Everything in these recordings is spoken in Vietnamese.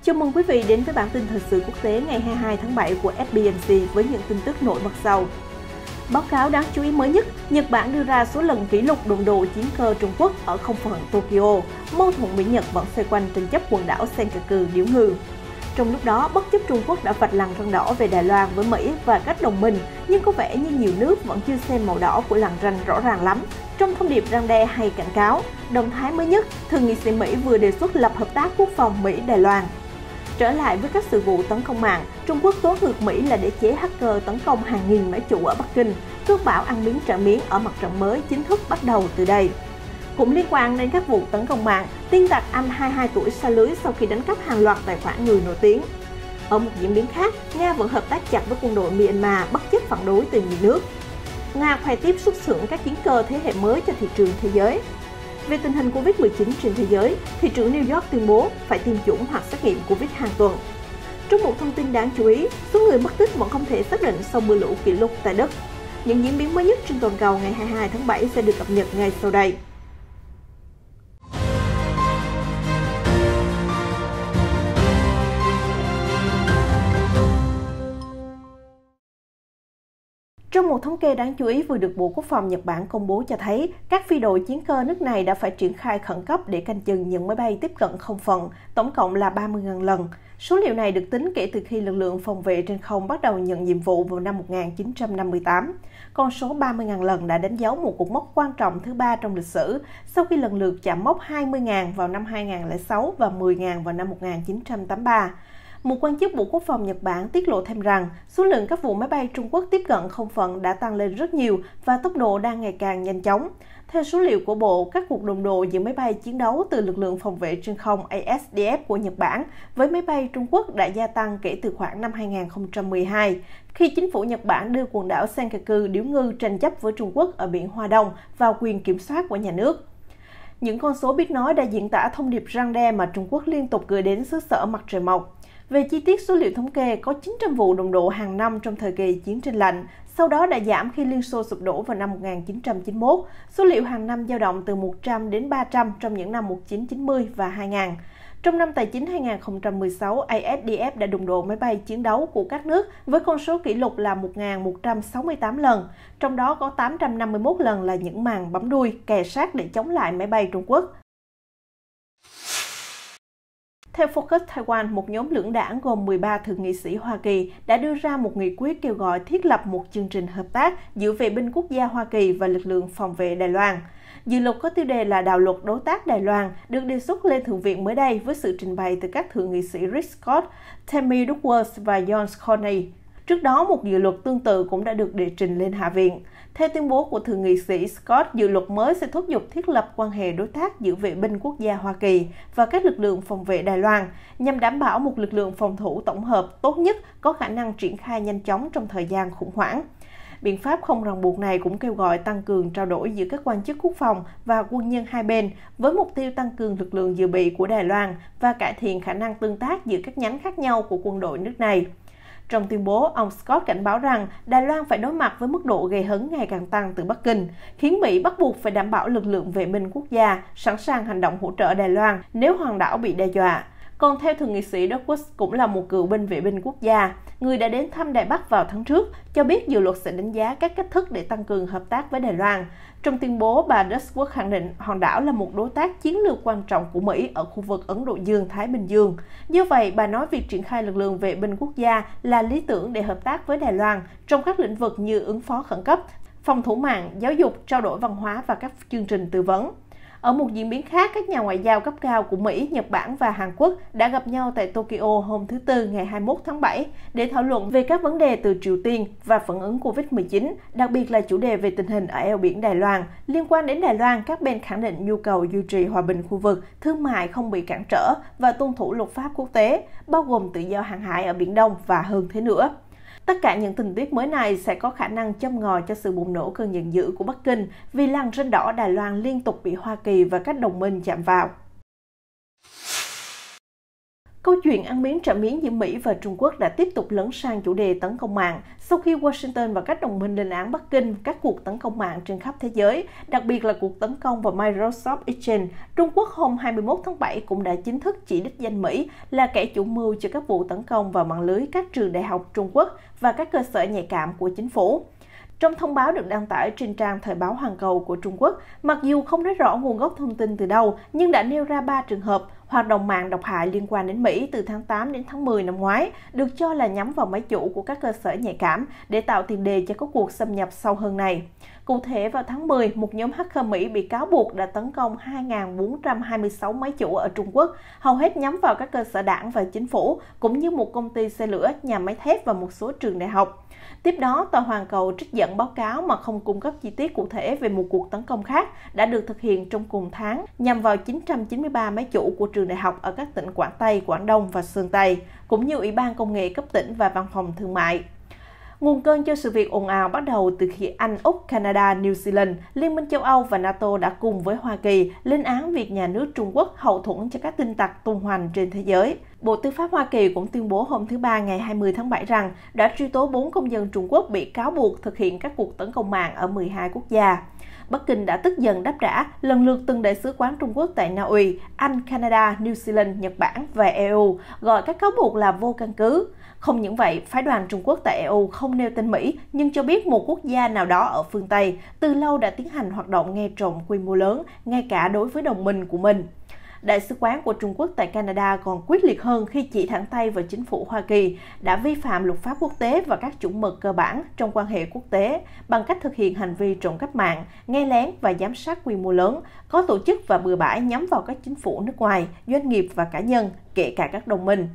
Chào mừng quý vị đến với bản tin thời sự quốc tế ngày 22 tháng 7 của SBNC với những tin tức nổi bật sau. Báo cáo đáng chú ý mới nhất, Nhật Bản đưa ra số lần kỷ lục đụng độ chiến cơ Trung Quốc ở không phận Tokyo. Mâu thuẫn Mỹ-Nhật vẫn xoay quanh tranh chấp quần đảo Senkaku điếu ngư. Trong lúc đó, bất chấp Trung Quốc đã vạch lằn ranh đỏ về Đài Loan với Mỹ và các đồng minh, nhưng có vẻ như nhiều nước vẫn chưa xem màu đỏ của lằn ranh rõ ràng lắm. Trong thông điệp răn đe hay cảnh cáo, động thái mới nhất, Thượng nghị sĩ Mỹ vừa đề xuất lập hợp tác quốc phòng Mỹ-Đài Loan. Trở lại với các sự vụ tấn công mạng, Trung Quốc tố ngược Mỹ là đế chế hacker tấn công hàng nghìn máy chủ ở Bắc Kinh. Cơn bão ăn miếng trả miếng ở mặt trận mới chính thức bắt đầu từ đây. Cũng liên quan đến các vụ tấn công mạng, tin tặc Anh 22 tuổi sa lưới sau khi đánh cắp hàng loạt tài khoản người nổi tiếng. Ở một diễn biến khác, Nga vẫn hợp tác chặt với quân đội Myanmar bất chấp phản đối từ nhiều nước. Nga khoe tiếp xuất xưởng các chiến cơ thế hệ mới cho thị trường thế giới. Về tình hình Covid-19 trên thế giới, thị trưởng New York tuyên bố phải tiêm chủng hoặc xét nghiệm Covid hàng tuần. Trong một thông tin đáng chú ý, số người mất tích vẫn không thể xác định sau mưa lũ kỷ lục tại Đức. Những diễn biến mới nhất trên toàn cầu ngày 22 tháng 7 sẽ được cập nhật ngay sau đây. Trong một thống kê đáng chú ý vừa được Bộ Quốc phòng Nhật Bản công bố cho thấy, các phi đội chiến cơ nước này đã phải triển khai khẩn cấp để canh chừng những máy bay tiếp cận không phận, tổng cộng là 30.000 lần. Số liệu này được tính kể từ khi lực lượng phòng vệ trên không bắt đầu nhận nhiệm vụ vào năm 1958. Con số 30.000 lần đã đánh dấu một cột mốc quan trọng thứ ba trong lịch sử, sau khi lần lượt chạm mốc 20.000 vào năm 2006 và 10.000 vào năm 1983. Một quan chức Bộ Quốc phòng Nhật Bản tiết lộ thêm rằng số lượng các vụ máy bay Trung Quốc tiếp cận không phận đã tăng lên rất nhiều và tốc độ đang ngày càng nhanh chóng. Theo số liệu của Bộ, các cuộc đụng độ giữa máy bay chiến đấu từ lực lượng phòng vệ trên không ASDF của Nhật Bản với máy bay Trung Quốc đã gia tăng kể từ khoảng năm 2012, khi chính phủ Nhật Bản đưa quần đảo Senkaku điếu ngư tranh chấp với Trung Quốc ở biển Hoa Đông vào quyền kiểm soát của nhà nước. Những con số biết nói đã diễn tả thông điệp răn đe mà Trung Quốc liên tục gửi đến xứ sở mặt trời mọc. Về chi tiết số liệu thống kê, có 900 vụ đụng độ hàng năm trong thời kỳ chiến tranh lạnh, sau đó đã giảm khi Liên Xô sụp đổ vào năm 1991. Số liệu hàng năm dao động từ 100 đến 300 trong những năm 1990 và 2000. Trong năm tài chính 2016, ASDF đã đụng độ máy bay chiến đấu của các nước với con số kỷ lục là 1.168 lần, trong đó có 851 lần là những màn bấm đuôi, kề sát để chống lại máy bay Trung Quốc. Theo Focus Taiwan, một nhóm lưỡng đảng gồm 13 thượng nghị sĩ Hoa Kỳ đã đưa ra một nghị quyết kêu gọi thiết lập một chương trình hợp tác giữa vệ binh quốc gia Hoa Kỳ và lực lượng phòng vệ Đài Loan. Dự luật có tiêu đề là Đạo luật đối tác Đài Loan được đề xuất lên Thượng viện mới đây với sự trình bày từ các thượng nghị sĩ Rick Scott, Tammy Duckworth và John Cornyn. Trước đó, một dự luật tương tự cũng đã được đệ trình lên Hạ viện. Theo tuyên bố của Thượng nghị sĩ Scott, dự luật mới sẽ thúc giục thiết lập quan hệ đối tác giữa vệ binh quốc gia Hoa Kỳ và các lực lượng phòng vệ Đài Loan, nhằm đảm bảo một lực lượng phòng thủ tổng hợp tốt nhất có khả năng triển khai nhanh chóng trong thời gian khủng hoảng. Biện pháp không ràng buộc này cũng kêu gọi tăng cường trao đổi giữa các quan chức quốc phòng và quân nhân hai bên với mục tiêu tăng cường lực lượng dự bị của Đài Loan và cải thiện khả năng tương tác giữa các nhánh khác nhau của quân đội nước này. Trong tuyên bố, ông Scott cảnh báo rằng Đài Loan phải đối mặt với mức độ gây hấn ngày càng tăng từ Bắc Kinh, khiến Mỹ bắt buộc phải đảm bảo lực lượng vệ binh quốc gia sẵn sàng hành động hỗ trợ Đài Loan nếu hòn đảo bị đe dọa. Còn theo Thượng nghị sĩ Duckworth, cũng là một cựu binh vệ binh quốc gia, người đã đến thăm Đài Bắc vào tháng trước, cho biết dự luật sẽ đánh giá các cách thức để tăng cường hợp tác với Đài Loan. Trong tuyên bố, bà Duckworth khẳng định hòn đảo là một đối tác chiến lược quan trọng của Mỹ ở khu vực Ấn Độ Dương-Thái Bình Dương. Do vậy, bà nói việc triển khai lực lượng vệ binh quốc gia là lý tưởng để hợp tác với Đài Loan trong các lĩnh vực như ứng phó khẩn cấp, phòng thủ mạng, giáo dục, trao đổi văn hóa và các chương trình tư vấn. Ở một diễn biến khác, các nhà ngoại giao cấp cao của Mỹ, Nhật Bản và Hàn Quốc đã gặp nhau tại Tokyo hôm thứ Tư ngày 21 tháng 7 để thảo luận về các vấn đề từ Triều Tiên và phản ứng Covid-19, đặc biệt là chủ đề về tình hình ở eo biển Đài Loan. Liên quan đến Đài Loan, các bên khẳng định nhu cầu duy trì hòa bình khu vực, thương mại không bị cản trở và tuân thủ luật pháp quốc tế, bao gồm tự do hàng hải ở Biển Đông và hơn thế nữa. Tất cả những tình tiết mới này sẽ có khả năng châm ngòi cho sự bùng nổ cơn giận dữ của Bắc Kinh vì lằn ranh đỏ Đài Loan liên tục bị Hoa Kỳ và các đồng minh chạm vào. Câu chuyện ăn miếng trả miếng giữa Mỹ và Trung Quốc đã tiếp tục lấn sang chủ đề tấn công mạng sau khi Washington và các đồng minh lên án Bắc Kinh các cuộc tấn công mạng trên khắp thế giới, đặc biệt là cuộc tấn công vào Microsoft Exchange. Trung Quốc hôm 21 tháng 7 cũng đã chính thức chỉ đích danh Mỹ là kẻ chủ mưu cho các vụ tấn công vào mạng lưới các trường đại học Trung Quốc và các cơ sở nhạy cảm của chính phủ. Trong thông báo được đăng tải trên trang Thời báo Hoàn Cầu của Trung Quốc, mặc dù không nói rõ nguồn gốc thông tin từ đâu, nhưng đã nêu ra 3 trường hợp hoạt động mạng độc hại liên quan đến Mỹ từ tháng 8 đến tháng 10 năm ngoái, được cho là nhắm vào máy chủ của các cơ sở nhạy cảm để tạo tiền đề cho các cuộc xâm nhập sâu hơn này. Cụ thể, vào tháng 10, một nhóm hacker Mỹ bị cáo buộc đã tấn công 2.426 máy chủ ở Trung Quốc, hầu hết nhắm vào các cơ sở đảng và chính phủ, cũng như một công ty xe lửa, nhà máy thép và một số trường đại học. Tiếp đó, tờ Hoàn Cầu trích dẫn báo cáo mà không cung cấp chi tiết cụ thể về một cuộc tấn công khác đã được thực hiện trong cùng tháng nhằm vào 993 máy chủ của trường đại học ở các tỉnh Quảng Tây, Quảng Đông và Sơn Tây, cũng như Ủy ban Công nghệ cấp tỉnh và Văn phòng Thương mại. Nguồn cơn cho sự việc ồn ào bắt đầu từ khi Anh, Úc, Canada, New Zealand, Liên minh châu Âu và NATO đã cùng với Hoa Kỳ lên án việc nhà nước Trung Quốc hậu thuẫn cho các tin tặc tung hoành trên thế giới. Bộ Tư pháp Hoa Kỳ cũng tuyên bố hôm thứ Ba ngày 20 tháng 7 rằng đã truy tố 4 công dân Trung Quốc bị cáo buộc thực hiện các cuộc tấn công mạng ở 12 quốc gia. Bắc Kinh đã tức giận đáp trả lần lượt từng đại sứ quán Trung Quốc tại Na Uy, Anh, Canada, New Zealand, Nhật Bản và EU, gọi các cáo buộc là vô căn cứ. Không những vậy, phái đoàn Trung Quốc tại EU không nêu tên Mỹ, nhưng cho biết một quốc gia nào đó ở phương Tây từ lâu đã tiến hành hoạt động nghe trộm quy mô lớn, ngay cả đối với đồng minh của mình. Đại sứ quán của Trung Quốc tại Canada còn quyết liệt hơn khi chỉ thẳng tay vào chính phủ Hoa Kỳ đã vi phạm luật pháp quốc tế và các chuẩn mực cơ bản trong quan hệ quốc tế bằng cách thực hiện hành vi trộm cắp mạng, nghe lén và giám sát quy mô lớn, có tổ chức và bừa bãi nhắm vào các chính phủ nước ngoài, doanh nghiệp và cá nhân, kể cả các đồng minh.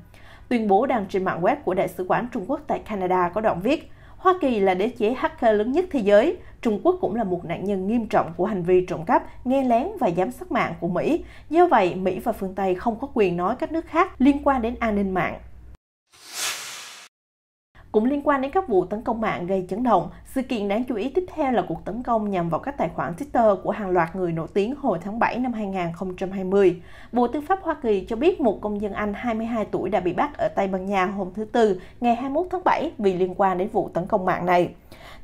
Tuyên bố đăng trên mạng web của Đại sứ quán Trung Quốc tại Canada có đoạn viết: Hoa Kỳ là đế chế hacker lớn nhất thế giới. Trung Quốc cũng là một nạn nhân nghiêm trọng của hành vi trộm cắp, nghe lén và giám sát mạng của Mỹ. Do vậy, Mỹ và phương Tây không có quyền nói các nước khác liên quan đến an ninh mạng. Cũng liên quan đến các vụ tấn công mạng gây chấn động, sự kiện đáng chú ý tiếp theo là cuộc tấn công nhằm vào các tài khoản Twitter của hàng loạt người nổi tiếng hồi tháng 7 năm 2020. Bộ Tư pháp Hoa Kỳ cho biết một công dân Anh 22 tuổi đã bị bắt ở Tây Ban Nha hôm thứ Tư, ngày 21 tháng 7 vì liên quan đến vụ tấn công mạng này.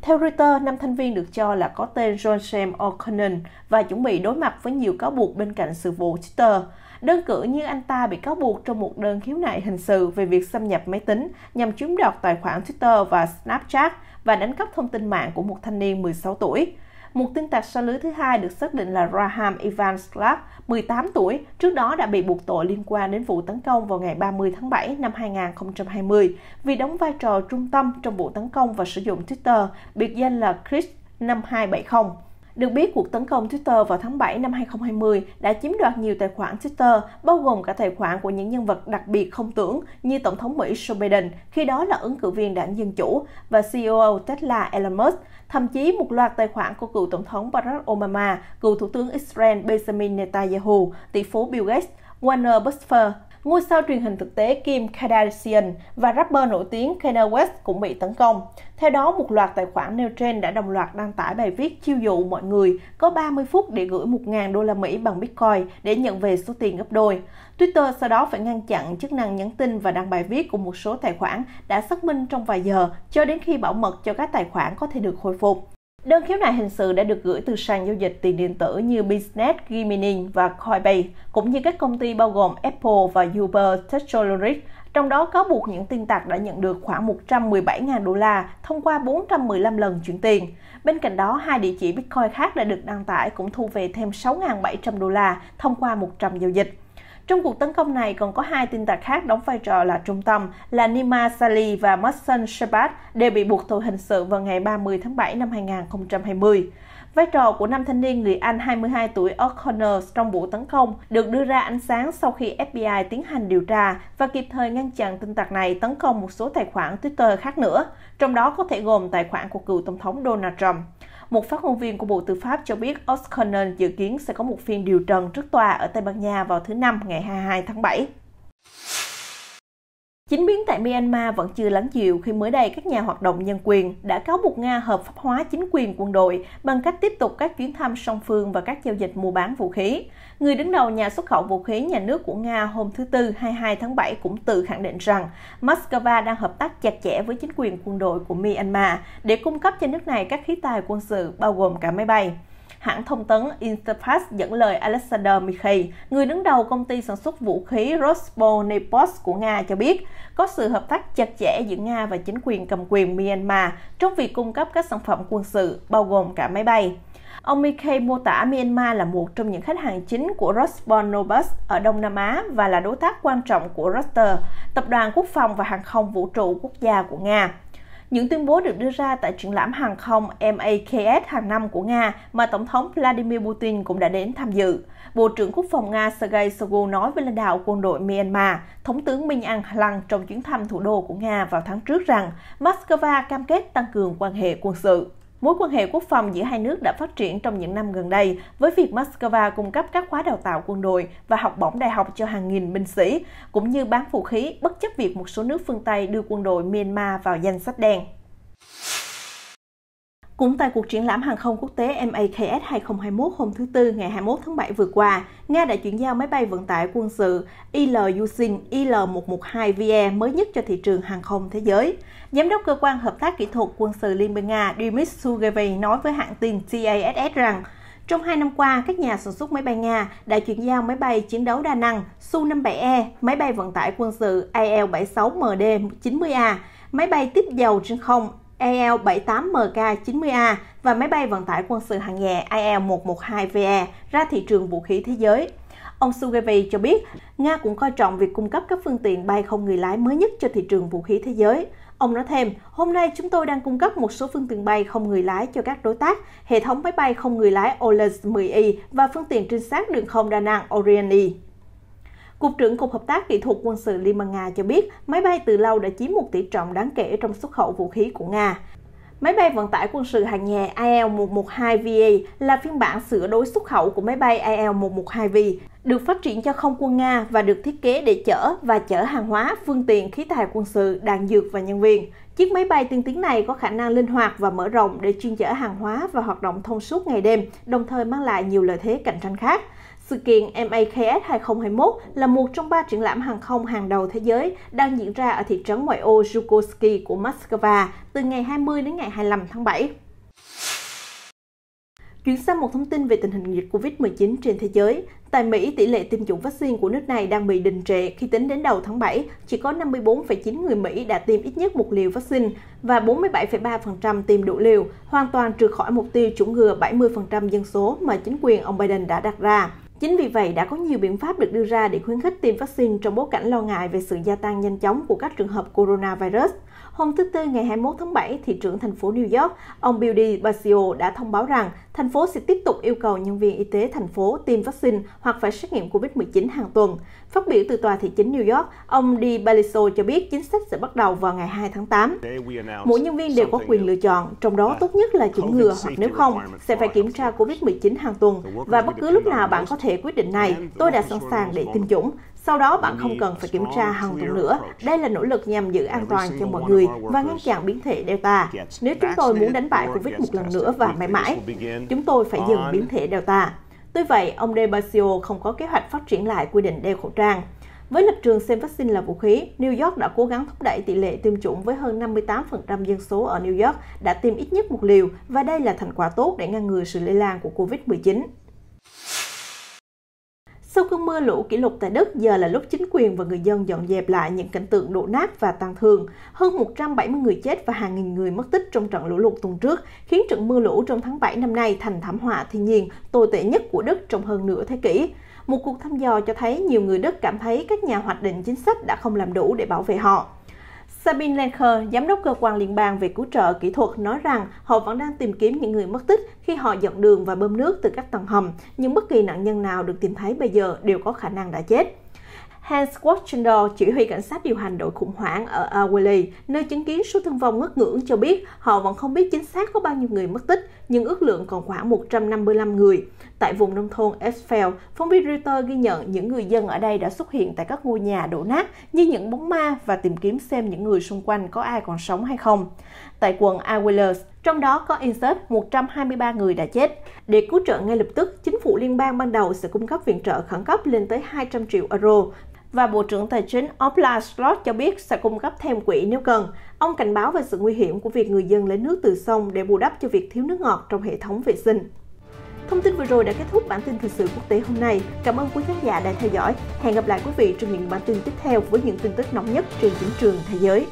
Theo Reuters, 5 thành viên được cho là có tên John James O'Connor và chuẩn bị đối mặt với nhiều cáo buộc bên cạnh sự vụ Twitter. Đơn cử như anh ta bị cáo buộc trong một đơn khiếu nại hình sự về việc xâm nhập máy tính nhằm chiếm đoạt tài khoản Twitter và Snapchat và đánh cắp thông tin mạng của một thanh niên 16 tuổi. Một tin tặc sa lưới thứ hai được xác định là Graham Evans Clark, 18 tuổi, trước đó đã bị buộc tội liên quan đến vụ tấn công vào ngày 30 tháng 7 năm 2020 vì đóng vai trò trung tâm trong vụ tấn công và sử dụng Twitter, biệt danh là Chris 5270. Được biết, cuộc tấn công Twitter vào tháng 7 năm 2020 đã chiếm đoạt nhiều tài khoản Twitter, bao gồm cả tài khoản của những nhân vật đặc biệt không tưởng như Tổng thống Mỹ Joe Biden, khi đó là ứng cử viên đảng Dân Chủ, và CEO Tesla Elon Musk. Thậm chí một loạt tài khoản của cựu Tổng thống Barack Obama, cựu Thủ tướng Israel Benjamin Netanyahu, tỷ phú Bill Gates, Warner Buffett, ngôi sao truyền hình thực tế Kim Kardashian và rapper nổi tiếng Kanye West cũng bị tấn công. Theo đó, một loạt tài khoản nêu trên đã đồng loạt đăng tải bài viết chiêu dụ mọi người có 30 phút để gửi 1.000 đô la Mỹ bằng Bitcoin để nhận về số tiền gấp đôi. Twitter sau đó phải ngăn chặn chức năng nhắn tin và đăng bài viết của một số tài khoản đã xác minh trong vài giờ cho đến khi bảo mật cho các tài khoản có thể được khôi phục. Đơn khiếu nại hình sự đã được gửi từ sàn giao dịch tiền điện tử như Business, Gemini và Coinbase, cũng như các công ty bao gồm Apple và Uber Technologies. Trong đó cáo buộc những tin tặc đã nhận được khoảng 117.000 đô la thông qua 415 lần chuyển tiền. Bên cạnh đó, 2 địa chỉ Bitcoin khác đã được đăng tải cũng thu về thêm 6.700 đô la thông qua 100 giao dịch. Trong cuộc tấn công này còn có 2 tin tặc khác đóng vai trò là trung tâm là Nima Salih và Mason Shepherd đều bị buộc tội hình sự vào ngày 30 tháng 7 năm 2020. Vai trò của 5 thanh niên người Anh 22 tuổi O'Connor trong vụ tấn công được đưa ra ánh sáng sau khi FBI tiến hành điều tra và kịp thời ngăn chặn tin tặc này tấn công một số tài khoản Twitter khác nữa, trong đó có thể gồm tài khoản của cựu Tổng thống Donald Trump. Một phát ngôn viên của Bộ Tư pháp cho biết O'Connor dự kiến sẽ có một phiên điều trần trước tòa ở Tây Ban Nha vào thứ Năm ngày 22 tháng 7. Chính biến tại Myanmar vẫn chưa lắng dịu khi mới đây các nhà hoạt động nhân quyền đã cáo buộc Nga hợp pháp hóa chính quyền quân đội bằng cách tiếp tục các chuyến thăm song phương và các giao dịch mua bán vũ khí. Người đứng đầu nhà xuất khẩu vũ khí nhà nước của Nga hôm thứ Tư 22 tháng 7 cũng tự khẳng định rằng Moscow đang hợp tác chặt chẽ với chính quyền quân đội của Myanmar để cung cấp cho nước này các khí tài quân sự bao gồm cả máy bay. Hãng thông tấn Interfax dẫn lời Alexander Mikhail, người đứng đầu công ty sản xuất vũ khí Rosneft của Nga cho biết, có sự hợp tác chặt chẽ giữa Nga và chính quyền cầm quyền Myanmar trong việc cung cấp các sản phẩm quân sự, bao gồm cả máy bay. Ông Mikhail mô tả Myanmar là một trong những khách hàng chính của Rosneft ở Đông Nam Á và là đối tác quan trọng của Roster, tập đoàn quốc phòng và hàng không vũ trụ quốc gia của Nga. Những tuyên bố được đưa ra tại triển lãm hàng không MAKS hàng năm của Nga mà Tổng thống Vladimir Putin cũng đã đến tham dự. Bộ trưởng Quốc phòng Nga Sergei Shoigu nói với lãnh đạo quân đội Myanmar, Thống tướng Min Aung Hlaing trong chuyến thăm thủ đô của Nga vào tháng trước rằng Moscow cam kết tăng cường quan hệ quân sự. Mối quan hệ quốc phòng giữa hai nước đã phát triển trong những năm gần đây với việc Moscow cung cấp các khóa đào tạo quân đội và học bổng đại học cho hàng nghìn binh sĩ, cũng như bán vũ khí bất chấp việc một số nước phương Tây đưa quân đội Myanmar vào danh sách đen. Cũng tại cuộc triển lãm hàng không quốc tế MAKS 2021 hôm thứ Tư ngày 21 tháng 7 vừa qua, Nga đã chuyển giao máy bay vận tải quân sự Ilyushin Il-112VE mới nhất cho thị trường hàng không thế giới. Giám đốc cơ quan hợp tác kỹ thuật quân sự Liên bang Nga Dmitry Sugevy nói với hãng tin TASS rằng, trong 2 năm qua, các nhà sản xuất máy bay Nga đã chuyển giao máy bay chiến đấu đa năng Su-57E, máy bay vận tải quân sự AL-76MD-90A, máy bay tiếp dầu trên không AL-78MK-90A và máy bay vận tải quân sự hạng nhẹ AL-112VE ra thị trường vũ khí thế giới. Ông Sugevy cho biết, Nga cũng coi trọng việc cung cấp các phương tiện bay không người lái mới nhất cho thị trường vũ khí thế giới. Ông nói thêm, hôm nay chúng tôi đang cung cấp một số phương tiện bay không người lái cho các đối tác, hệ thống máy bay không người lái Oles-10i và phương tiện trinh sát đường không đa năng Orion-E. Cục trưởng Cục Hợp tác Kỹ thuật Quân sự Liên bang Nga cho biết, máy bay từ lâu đã chiếm một tỷ trọng đáng kể trong xuất khẩu vũ khí của Nga. Máy bay vận tải quân sự hạng nhẹ AL-112VE là phiên bản sửa đổi xuất khẩu của máy bay AL-112V, được phát triển cho không quân Nga và được thiết kế để chở hàng hóa, phương tiện, khí tài quân sự, đạn dược và nhân viên. Chiếc máy bay tiên tiến này có khả năng linh hoạt và mở rộng để chuyên chở hàng hóa và hoạt động thông suốt ngày đêm, đồng thời mang lại nhiều lợi thế cạnh tranh khác. Sự kiện MAKS 2021 là một trong 3 triển lãm hàng không hàng đầu thế giới đang diễn ra ở thị trấn ngoại ô Zhukovsky của Moscow từ ngày 20 đến ngày 25 tháng 7. Chuyển sang một thông tin về tình hình dịch Covid-19 trên thế giới. Tại Mỹ, tỷ lệ tiêm chủng vaccine của nước này đang bị đình trệ khi tính đến đầu tháng 7, chỉ có 54,9 người Mỹ đã tiêm ít nhất một liều vaccine và 47,3% tiêm đủ liều, hoàn toàn trượt khỏi mục tiêu chủng ngừa 70% dân số mà chính quyền ông Biden đã đặt ra. Chính vì vậy, đã có nhiều biện pháp được đưa ra để khuyến khích tiêm vaccine trong bối cảnh lo ngại về sự gia tăng nhanh chóng của các trường hợp coronavirus. Hôm thứ Tư ngày 21 tháng 7, thị trưởng thành phố New York, ông Bill de Blasio đã thông báo rằng thành phố sẽ tiếp tục yêu cầu nhân viên y tế thành phố tiêm vaccine hoặc phải xét nghiệm COVID-19 hàng tuần. Phát biểu từ tòa thị chính New York, ông de Blasio cho biết chính sách sẽ bắt đầu vào ngày 2 tháng 8. Mỗi nhân viên đều có quyền lựa chọn, trong đó tốt nhất là chủng ngừa hoặc nếu không, sẽ phải kiểm tra COVID-19 hàng tuần và bất cứ lúc nào bạn có thể quyết định này, tôi đã sẵn sàng để tiêm chủng. Sau đó bạn không cần phải kiểm tra hàng tuần nữa. Đây là nỗ lực nhằm giữ an toàn cho mọi người và ngăn chặn biến thể Delta. Nếu chúng tôi muốn đánh bại Covid một lần nữa và mãi mãi, chúng tôi phải dừng biến thể Delta. Tuy vậy, ông de Blasio không có kế hoạch phát triển lại quy định đeo khẩu trang. Với lập trường xem vaccine là vũ khí, New York đã cố gắng thúc đẩy tỷ lệ tiêm chủng với hơn 58% dân số ở New York đã tiêm ít nhất một liều và đây là thành quả tốt để ngăn ngừa sự lây lan của Covid-19. Sau cơn mưa lũ kỷ lục tại Đức, giờ là lúc chính quyền và người dân dọn dẹp lại những cảnh tượng đổ nát và tàn thương. Hơn 170 người chết và hàng nghìn người mất tích trong trận lũ lụt tuần trước, khiến trận mưa lũ trong tháng 7 năm nay thành thảm họa thiên nhiên tồi tệ nhất của Đức trong hơn nửa thế kỷ. Một cuộc thăm dò cho thấy nhiều người Đức cảm thấy các nhà hoạch định chính sách đã không làm đủ để bảo vệ họ. Sabine Lenker, giám đốc cơ quan liên bang về cứu trợ kỹ thuật, nói rằng họ vẫn đang tìm kiếm những người mất tích khi họ dọn đường và bơm nước từ các tầng hầm, nhưng bất kỳ nạn nhân nào được tìm thấy bây giờ đều có khả năng đã chết. Hans Watchendor, chỉ huy cảnh sát điều hành đội khủng hoảng ở Awili, nơi chứng kiến số thương vong ngất ngưỡng, cho biết họ vẫn không biết chính xác có bao nhiêu người mất tích, nhưng ước lượng còn khoảng 155 người. Tại vùng nông thôn Esfeld, phóng viên Reuters ghi nhận những người dân ở đây đã xuất hiện tại các ngôi nhà đổ nát như những bóng ma và tìm kiếm xem những người xung quanh có ai còn sống hay không. Tại quận Aguilas, trong đó có Innsbruck, 123 người đã chết. Để cứu trợ ngay lập tức, chính phủ liên bang ban đầu sẽ cung cấp viện trợ khẩn cấp lên tới 200 triệu euro. Và Bộ trưởng Tài chính Olaf Scholz cho biết sẽ cung cấp thêm quỹ nếu cần. Ông cảnh báo về sự nguy hiểm của việc người dân lấy nước từ sông để bù đắp cho việc thiếu nước ngọt trong hệ thống vệ sinh. Thông tin vừa rồi đã kết thúc bản tin thời sự quốc tế hôm nay. Cảm ơn quý khán giả đã theo dõi. Hẹn gặp lại quý vị trong những bản tin tiếp theo với những tin tức nóng nhất trên chính trường thế giới.